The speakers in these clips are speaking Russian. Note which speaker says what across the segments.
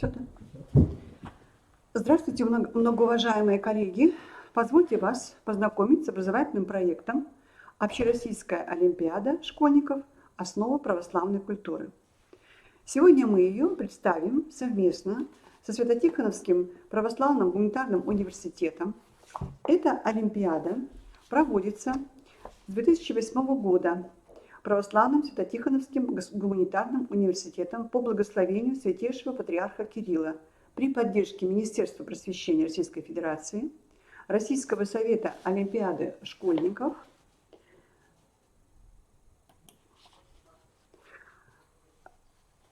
Speaker 1: Что-то. Здравствуйте, многоуважаемые коллеги. Позвольте вас познакомить с образовательным проектом «Общероссийская олимпиада школьников. Основа православной культуры». Сегодня мы ее представим совместно со Свято-Тихоновским православным гуманитарным университетом. Эта олимпиада проводится с 2008 года Православным Свято-Тихоновским гуманитарным университетом по благословению Святейшего Патриарха Кирилла при поддержке Министерства просвещения Российской Федерации, Российского совета олимпиады школьников,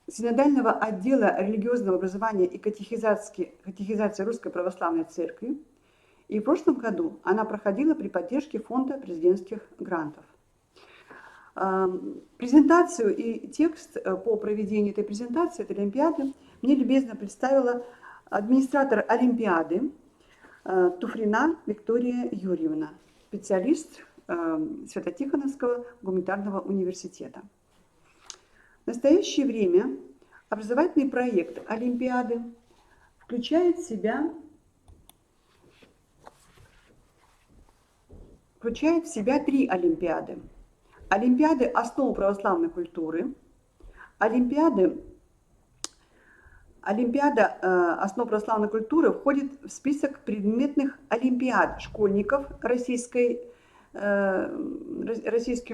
Speaker 1: Синодального отдела религиозного образования и катехизации Русской Православной Церкви. И в прошлом году она проходила при поддержке Фонда президентских грантов. Презентацию и текст по проведению этой презентации, этой олимпиады, мне любезно представила администратор олимпиады Туфрина Виктория Юрьевна, специалист Свято-Тихоновского гуманитарного университета. В настоящее время образовательный проект олимпиады включает в себя три олимпиады. Олимпиады «Основы православной культуры», Олимпиада «Основы православной культуры» входит в список предметных олимпиад школьников, российских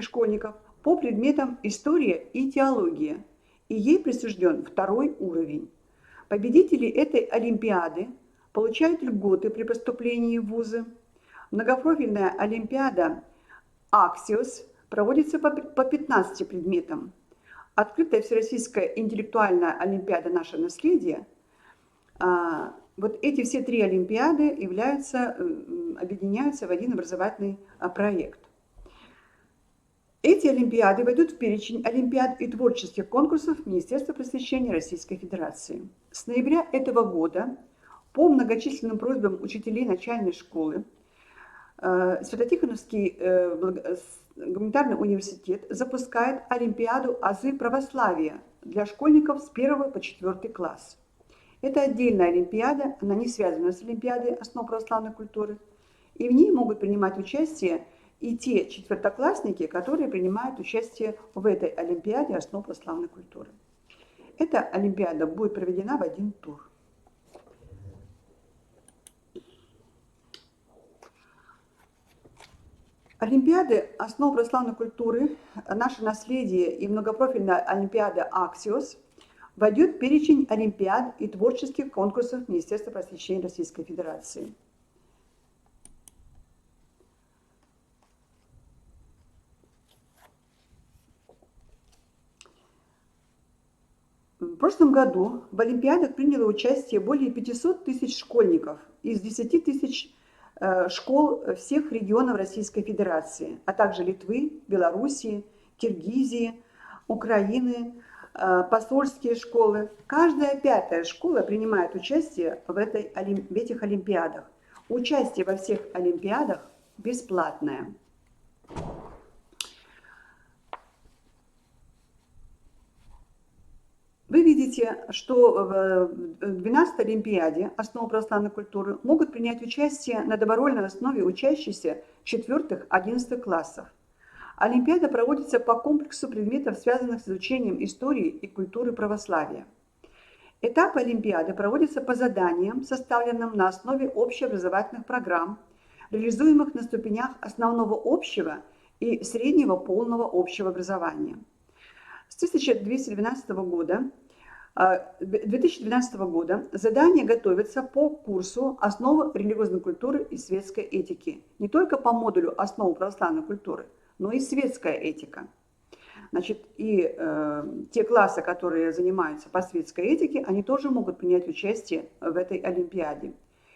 Speaker 1: школьников по предметам история и теология, и ей присужден второй уровень. Победители этой олимпиады получают льготы при поступлении в вузы. Многопрофильная олимпиада «Аксиос» проводится по 15 предметам. Открытая всероссийская интеллектуальная олимпиада «Наше наследие». Вот эти все три олимпиады объединяются в один образовательный проект. Эти олимпиады войдут в перечень олимпиад и творческих конкурсов Министерства просвещения Российской Федерации. С ноября этого года по многочисленным просьбам учителей начальной школы Свято-Тихоновский гуманитарный университет запускает олимпиаду «Азы православия» для школьников с 1 по 4 класс. Это отдельная олимпиада, она не связана с олимпиадой «Основ православной культуры», и в ней могут принимать участие и те четвертоклассники, которые принимают участие в этой олимпиаде «Основ православной культуры». Эта олимпиада будет проведена в один тур. Олимпиады «Основы православной культуры», «Наше наследие» и многопрофильная олимпиада «Аксиос» войдет в перечень олимпиад и творческих конкурсов Министерства просвещения Российской Федерации. В прошлом году в олимпиадах приняло участие более 500 тысяч школьников из 10 тысяч школ всех регионов Российской Федерации, а также Литвы, Белоруссии, Киргизии, Украины, посольские школы. Каждая пятая школа принимает участие в этих олимпиадах. Участие во всех олимпиадах бесплатное. Вы видите, что в 12-й олимпиаде «Основы православной культуры» могут принять участие на добровольной основе учащиеся 4-11 классов. Олимпиада проводится по комплексу предметов, связанных с изучением истории и культуры православия. Этапы олимпиады проводятся по заданиям, составленным на основе общеобразовательных программ, реализуемых на ступенях основного общего и среднего полного общего образования. С 2012 года задания готовятся по курсу «Основы религиозной культуры и светской этики». Не только по модулю «Основы православной культуры», но и светская этика. Значит, и те классы, которые занимаются по светской этике, они тоже могут принять участие в этой олимпиаде.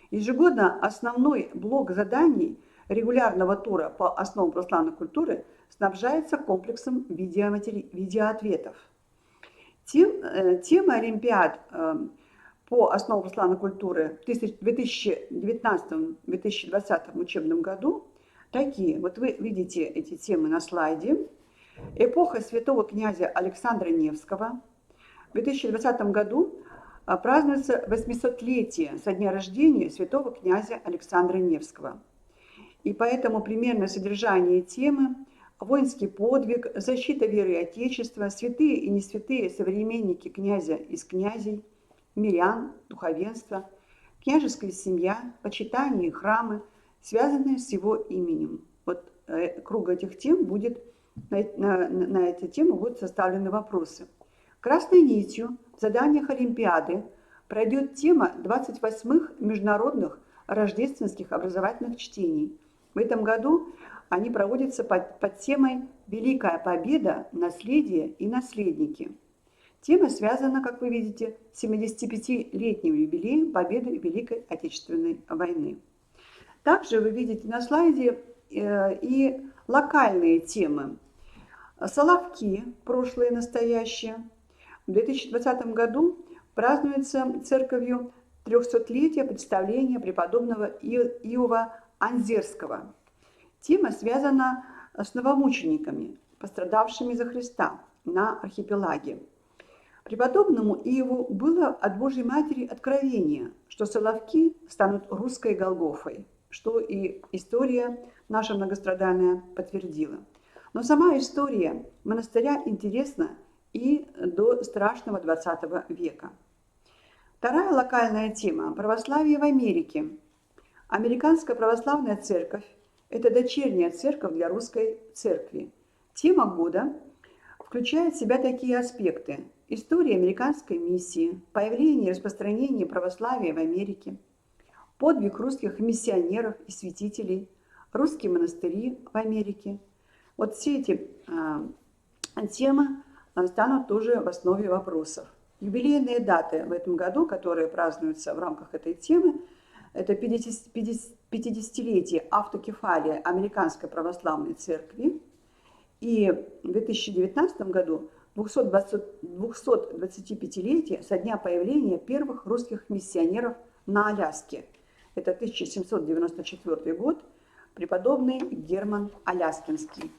Speaker 1: Ежегодно основной блок заданий регулярного тура по основам православной культуры снабжается комплексом видеоответов. Темы олимпиад по основам православной культуры в 2019-2020 учебном году такие. Вот вы видите эти темы на слайде. Эпоха святого князя Александра Невского. В 2020 году празднуется 800-летие со дня рождения святого князя Александра Невского. И поэтому примерное содержание темы: воинский подвиг, защита веры и отечества, святые и несвятые современники князя из князей, мирян, духовенства, княжеская семья, почитание и храмы, связанные с его именем. Вот круг этих тем будет, на эти темы будут составлены вопросы. Красной нитью в заданиях Олимпиады пройдет тема 28-х международных рождественских образовательных чтений. В этом году они проводятся под темой «Великая победа, наследие и наследники». Тема связана, как вы видите, с 75-летним юбилеем победы Великой Отечественной войны. Также вы видите на слайде и локальные темы. Соловки, прошлое и настоящее. В 2020 году празднуется церковью 300-летие представления преподобного Иова Анзерского. Тема связана с новомучениками, пострадавшими за Христа на архипелаге. Преподобному Иову было от Божьей Матери откровение, что Соловки станут русской Голгофой, что и история наша многострадальная подтвердила. Но сама история монастыря интересна и до страшного 20 века. Вторая локальная тема – православие в Америке. Американская православная церковь – это дочерняя церковь для русской церкви. Тема года включает в себя такие аспекты: история американской миссии, появление и распространение православия в Америке, подвиг русских миссионеров и святителей, русские монастыри в Америке. Вот все эти темы станут тоже в основе вопросов. Юбилейные даты в этом году, которые празднуются в рамках этой темы, это 50-летие автокефалии Американской православной церкви и в 2019 году 225-летие со дня появления первых русских миссионеров на Аляске. Это 1794 год, преподобный Герман Аляскинский.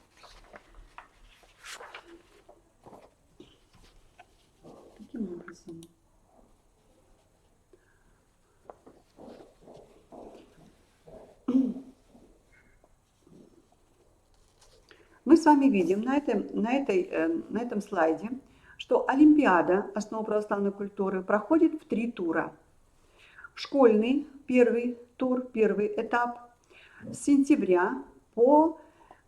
Speaker 1: Таким образом. Мы с вами видим на этом слайде, что Олимпиада «Основы православной культуры» проходит в 3 тура. Школьный первый тур, первый этап с сентября по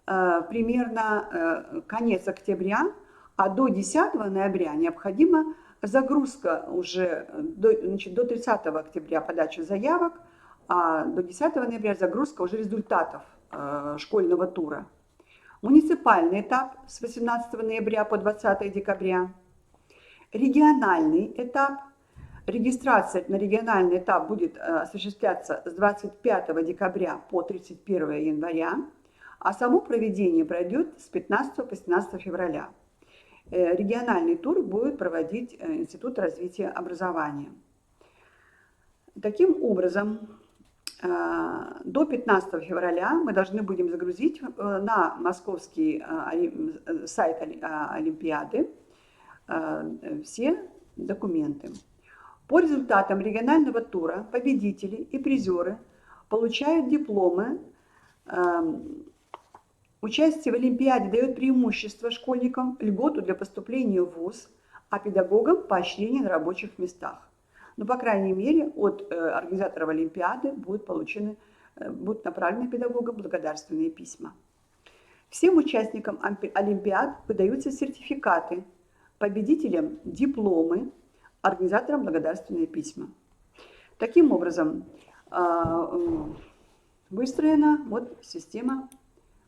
Speaker 1: примерно конец октября, а до 10 ноября необходима загрузка уже до 30 октября подача заявок, а до 10 ноября загрузка уже результатов школьного тура. Муниципальный этап с 18 ноября по 20 декабря. Региональный этап. Регистрация на региональный этап будет осуществляться с 25 декабря по 31 января, а само проведение пройдет с 15 по 17 февраля. Региональный тур будет проводить Институт развития образования. Таким образом, до 15 февраля мы должны будем загрузить на московский сайт Олимпиады все документы. По результатам регионального тура победители и призеры получают дипломы. Участие в Олимпиаде дает преимущество школьникам, льготу для поступления в вуз, а педагогам поощрение на рабочих местах. Но, по крайней мере, от организаторов Олимпиады будут направлены педагогам благодарственные письма. Всем участникам Олимпиад выдаются сертификаты, победителям дипломы, организаторам благодарственные письма. Таким образом, выстроена вот система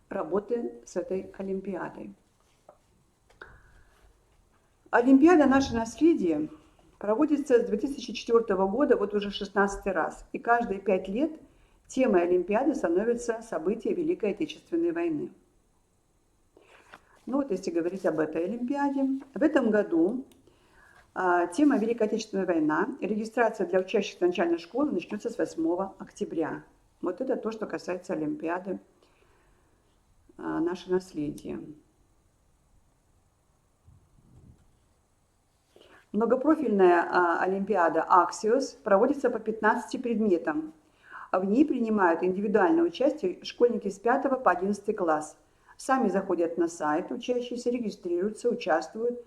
Speaker 1: работы с этой Олимпиадой. Олимпиада «Наше наследие» проводится с 2004 года, вот уже 16 раз. И каждые 5 лет темой Олимпиады становится событие Великой Отечественной войны. Ну вот если говорить об этой Олимпиаде. В этом году тема Великая Отечественная война. Регистрация для учащихся начальной школы начнется с 8 октября. Вот это то, что касается Олимпиады «Наше наследие». Многопрофильная олимпиада Axios проводится по 15 предметам. В ней принимают индивидуальное участие школьники с 5 по 11 класс. Сами заходят на сайт, учащиеся регистрируются, участвуют.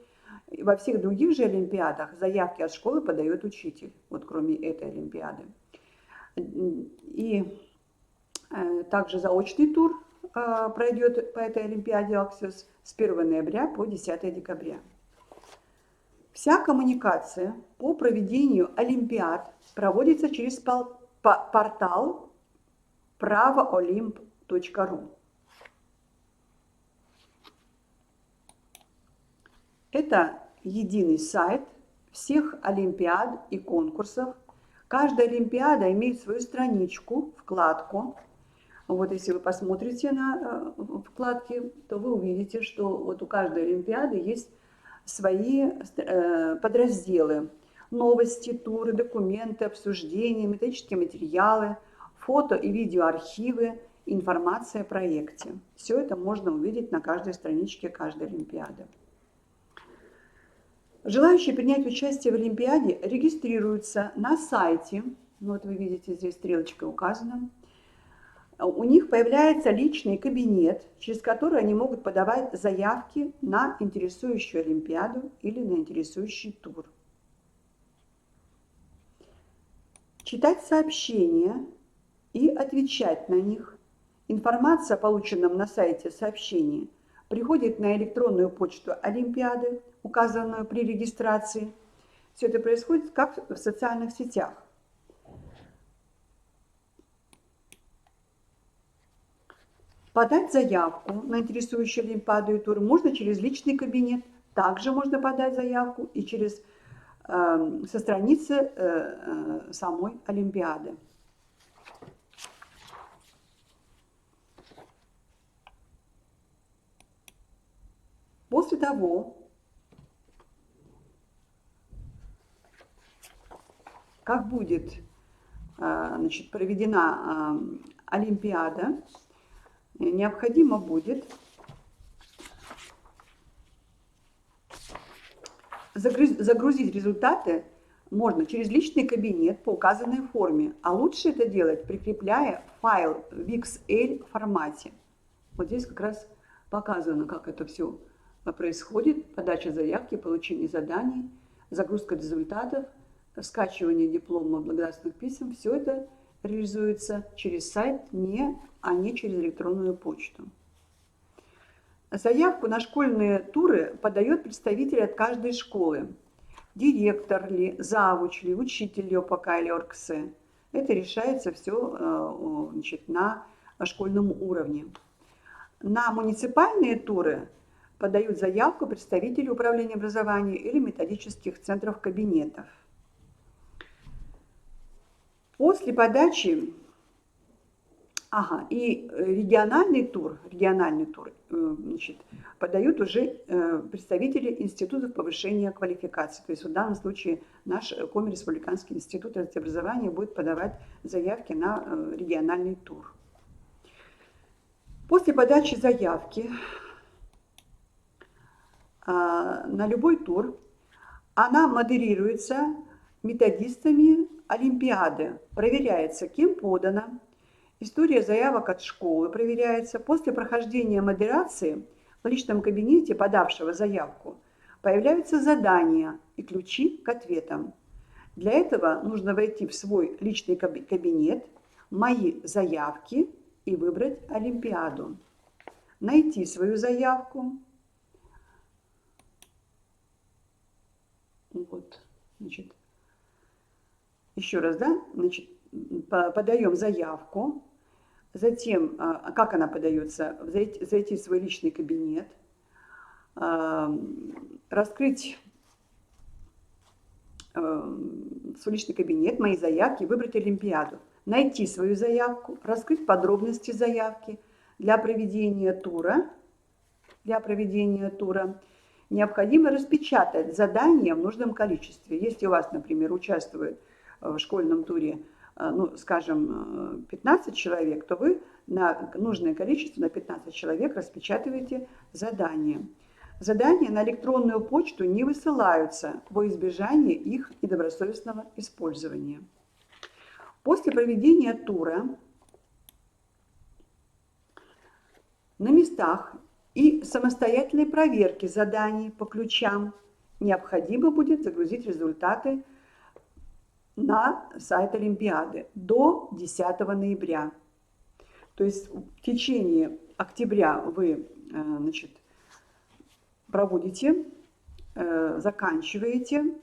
Speaker 1: Во всех других же олимпиадах заявки от школы подает учитель, вот кроме этой олимпиады. И также заочный тур пройдет по этой олимпиаде Axios с 1 ноября по 10 декабря. Вся коммуникация по проведению олимпиад проводится через портал правоолимп.ру. Это единый сайт всех олимпиад и конкурсов. Каждая олимпиада имеет свою страничку, вкладку. Вот если вы посмотрите на вкладки, то вы увидите, что вот у каждой олимпиады есть свои подразделы. Новости, туры, документы, обсуждения, методические материалы, фото и видеоархивы, информация о проекте. Все это можно увидеть на каждой страничке каждой олимпиады. Желающие принять участие в олимпиаде регистрируются на сайте. Вот вы видите, здесь стрелочка указана. У них появляется личный кабинет, через который они могут подавать заявки на интересующую олимпиаду или на интересующий тур. Читать сообщения и отвечать на них. Информация о полученном на сайте сообщении приходит на электронную почту олимпиады, указанную при регистрации. Все это происходит как в социальных сетях. Подать заявку на интересующую олимпиаду и тур можно через личный кабинет. Также можно подать заявку и со страницы самой олимпиады. После того, как будет проведена олимпиада, необходимо будет загрузить результаты можно через личный кабинет по указанной форме, а лучше это делать, прикрепляя файл в XL формате. Вот здесь как раз показано, как это все происходит: подача заявки, получение заданий, загрузка результатов, скачивание дипломов, благодарственных писем. Все это реализуется через сайт, а не через электронную почту. Заявку на школьные туры подает представитель от каждой школы. Директор ли, завуч ли, учитель ли ОПК или ОРКС. Это решается все на школьном уровне. На муниципальные туры подают заявку представители управления образования или методических центров кабинетов. После подачи региональный тур подают уже представители институтов повышения квалификации. То есть в данном случае наш Коми Республиканский институт образования будет подавать заявки на региональный тур. После подачи заявки на любой тур она модерируется методистами олимпиады, проверяется, кем подана. История заявок от школы проверяется. После прохождения модерации в личном кабинете подавшего заявку появляются задания и ключи к ответам. Для этого нужно войти в свой личный кабинет, «Мои заявки» и выбрать олимпиаду. Найти свою заявку. Вот, еще раз, подаем заявку. Затем, как она подается, зайти в свой личный кабинет, раскрыть свой личный кабинет, «Мои заявки», выбрать олимпиаду, найти свою заявку, раскрыть подробности заявки для проведения тура. Необходимо распечатать задание в нужном количестве. Если у вас, например, участвует в школьном туре, 15 человек, то вы на нужное количество, на 15 человек, распечатываете задание. Задания на электронную почту не высылаются во избежание их недобросовестного использования. После проведения тура на местах и самостоятельной проверки заданий по ключам необходимо будет загрузить результаты на сайт Олимпиады до 10 ноября. То есть в течение октября вы проводите, заканчиваете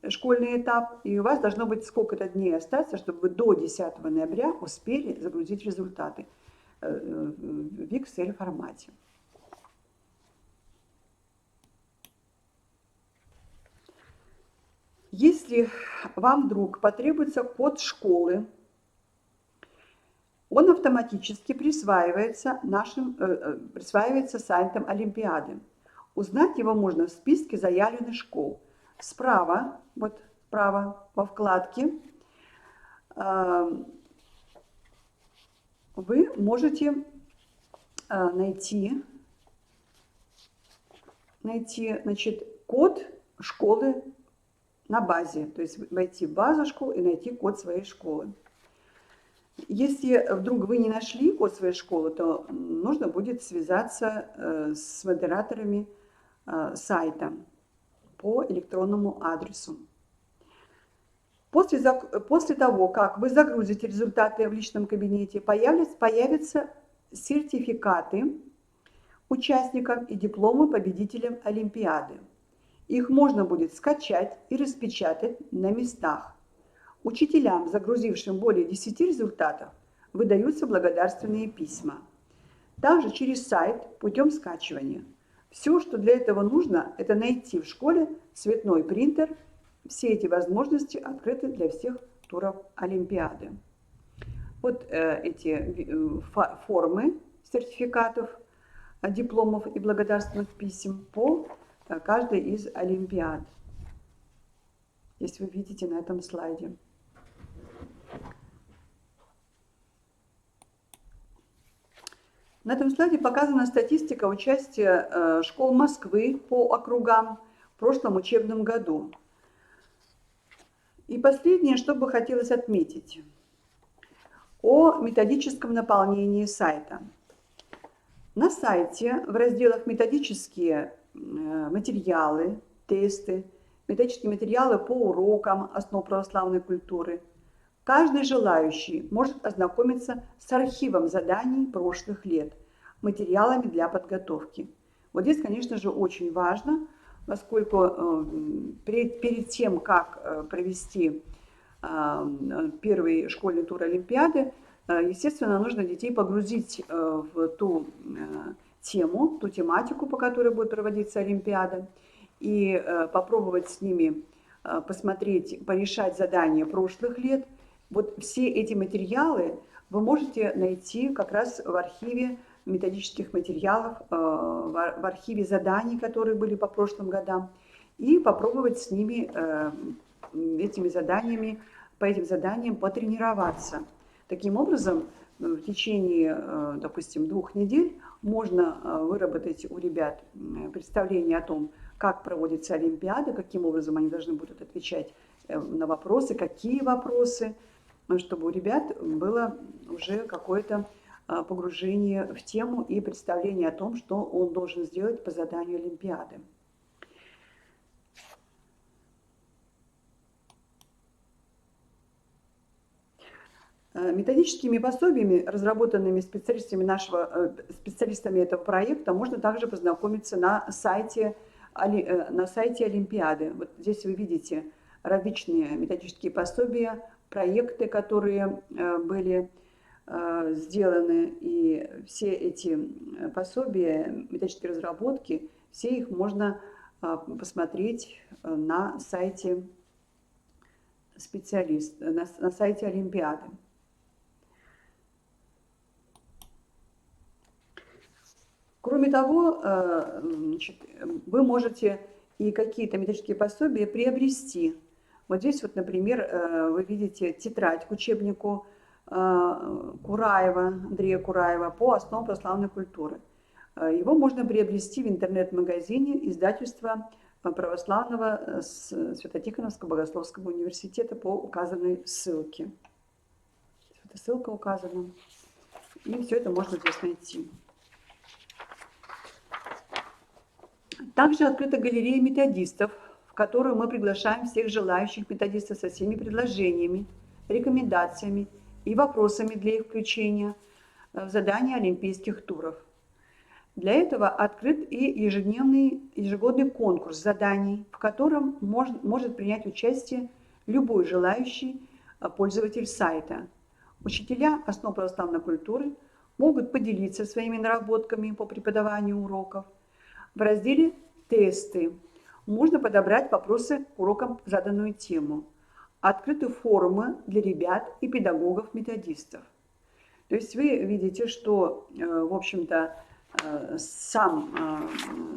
Speaker 1: школьный этап, и у вас должно быть сколько-то дней остаться, чтобы вы до 10 ноября успели загрузить результаты в Excel формате. Если вам вдруг потребуется код школы, он автоматически присваивается сайтом Олимпиады. Узнать его можно в списке заявленных школ. Справа, вот справа во вкладке, вы можете найти код школы на базе, то есть войти в базу школ и найти код своей школы. Если вдруг вы не нашли код своей школы, то нужно будет связаться с модераторами сайта по электронному адресу. После того, как вы загрузите результаты в личном кабинете, появятся сертификаты участникам и дипломы победителям Олимпиады. Их можно будет скачать и распечатать на местах. Учителям, загрузившим более 10 результатов, выдаются благодарственные письма. Также через сайт путем скачивания. Все, что для этого нужно, это найти в школе цветной принтер. Все эти возможности открыты для всех туров Олимпиады. Вот эти формы сертификатов, дипломов и благодарственных писем по каждой из Олимпиад. Если вы видите на этом слайде. На этом слайде показана статистика участия школ Москвы по округам в прошлом учебном году. И последнее, что бы хотелось отметить, о методическом наполнении сайта. На сайте в разделах «Методические материалы», «Тесты», «Методические материалы по урокам основ православной культуры» каждый желающий может ознакомиться с архивом заданий прошлых лет, материалами для подготовки. Вот здесь, конечно же, очень важно, поскольку перед тем, как провести первый школьный тур Олимпиады, естественно, нужно детей погрузить в ту тему, ту тематику, по которой будет проводиться Олимпиада, и попробовать с ними посмотреть, порешать задания прошлых лет. Вот все эти материалы вы можете найти как раз в архиве методических материалов, в архиве заданий, которые были по прошлым годам, и попробовать с ними, по этим заданиям потренироваться. Таким образом, в течение, допустим, 2 недель можно выработать у ребят представление о том, как проводится Олимпиада, каким образом они должны будут отвечать на вопросы, какие вопросы, чтобы у ребят было уже какое-то погружение в тему и представление о том, что он должен сделать по заданию Олимпиады. Методическими пособиями, разработанными специалистами этого проекта, можно также познакомиться на сайте Олимпиады. Вот здесь вы видите различные методические пособия, проекты, которые были сделаны, и все эти пособия, методические разработки, все их можно посмотреть на сайте на сайте Олимпиады. Кроме того, вы можете и какие-то методические пособия приобрести. Вот здесь вот, например, вы видите тетрадь к учебнику Андрея Кураева по основам православной культуры. Его можно приобрести в интернет-магазине издательства Православного Свято-Тихоновского Богословского университета по указанной ссылке. Эта ссылка указана. И все это можно здесь найти. Также открыта галерея методистов, в которую мы приглашаем всех желающих методистов со всеми предложениями, рекомендациями и вопросами для их включения в задания олимпийских туров. Для этого открыт и ежегодный конкурс заданий, в котором может принять участие любой желающий пользователь сайта. Учителя основ православной культуры могут поделиться своими наработками по преподаванию уроков. В разделе «Тесты» можно подобрать вопросы к урокам заданную тему. Открыты форумы для ребят и педагогов-методистов. То есть вы видите, что, в общем-то, сам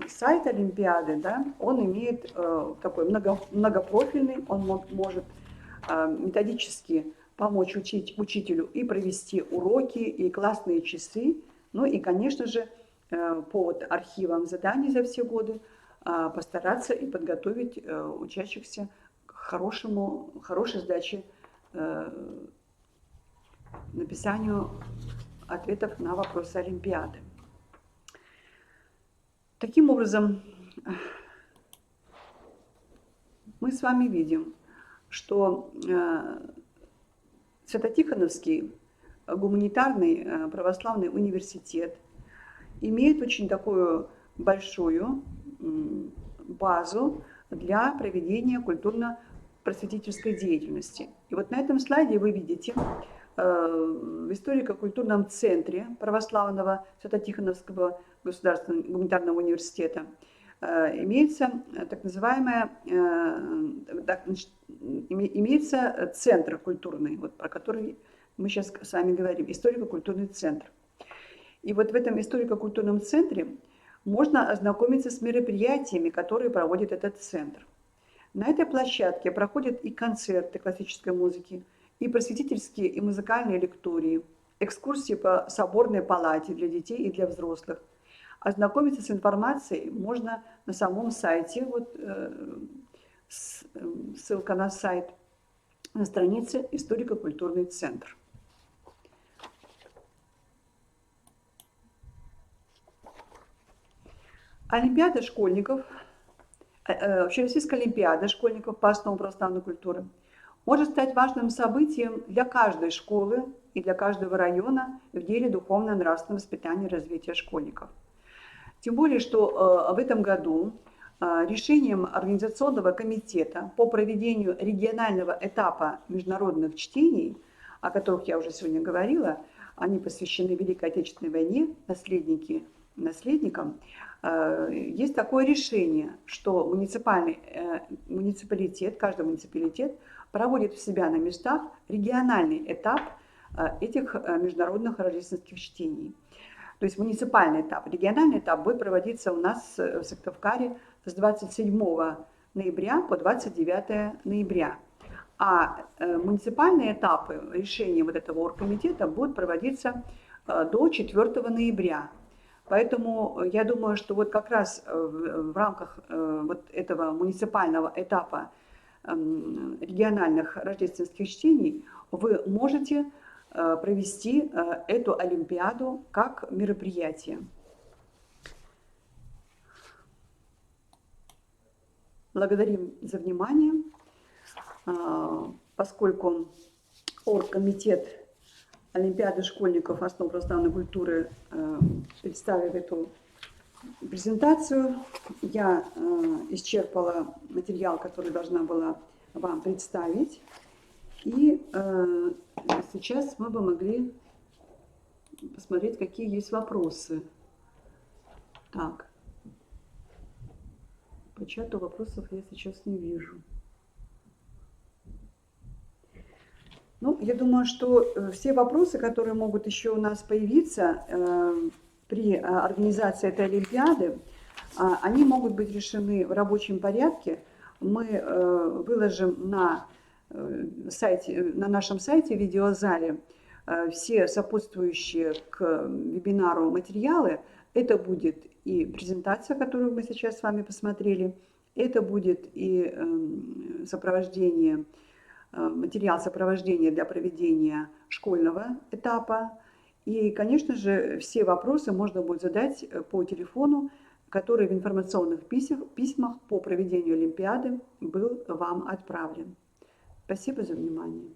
Speaker 1: сайт Олимпиады, да, он имеет такой многопрофильный, он может методически помочь учителю и провести уроки, и классные часы, ну и, конечно же, по архивам заданий за все годы постараться и подготовить учащихся к хорошей сдаче, написанию ответов на вопросы Олимпиады. Таким образом, мы с вами видим, что Свято-Тихоновский гуманитарный православный университет имеет очень такую большую базу для проведения культурно-просветительской деятельности. И вот на этом слайде вы видите в историко-культурном центре православного Свято-Тихоновского государственного гуманитарного университета имеется так называемая, имеется центр культурный, вот, про который мы сейчас с вами говорим, историко-культурный центр. И вот в этом историко-культурном центре можно ознакомиться с мероприятиями, которые проводит этот центр. На этой площадке проходят и концерты классической музыки, и просветительские и музыкальные лектории, экскурсии по соборной палате для детей и для взрослых. Ознакомиться с информацией можно на самом сайте, вот ссылка на сайт, на странице «Историко-культурный центр». Олимпиада школьников, Общероссийская олимпиада школьников по основам православной культуры может стать важным событием для каждой школы и для каждого района в деле духовно-нравственного воспитания и развития школьников. Тем более, что в этом году решением Организационного комитета по проведению регионального этапа международных чтений, о которых я уже сегодня говорила, они посвящены Великой Отечественной войне, наследникам, есть такое решение, что муниципалитет, каждый муниципалитет проводит у себя на местах региональный этап этих международных рождественских чтений. То есть муниципальный этап. Региональный этап будет проводиться у нас в Сыктывкаре с 27 ноября по 29 ноября. А муниципальные этапы решения вот этого оргкомитета будут проводиться до 4 ноября. Поэтому я думаю, что вот как раз в рамках вот этого муниципального этапа региональных рождественских чтений вы можете провести эту олимпиаду как мероприятие. Благодарим за внимание. Поскольку оргкомитет Олимпиады школьников основ православной культуры представив эту презентацию, я исчерпала материал, который должна была вам представить. И сейчас мы бы могли посмотреть, какие есть вопросы. Так, по чату вопросов я сейчас не вижу. Ну, я думаю, что все вопросы, которые могут еще у нас появиться при организации этой Олимпиады, они могут быть решены в рабочем порядке. Мы выложим на нашем сайте, в видеозале, все сопутствующие к вебинару материалы Это будет и презентация, которую мы сейчас с вами посмотрели, это будет и сопровождение, материал сопровождения для проведения школьного этапа. И, конечно же, все вопросы можно будет задать по телефону, который в информационных письмах по проведению Олимпиады был вам отправлен. Спасибо за внимание.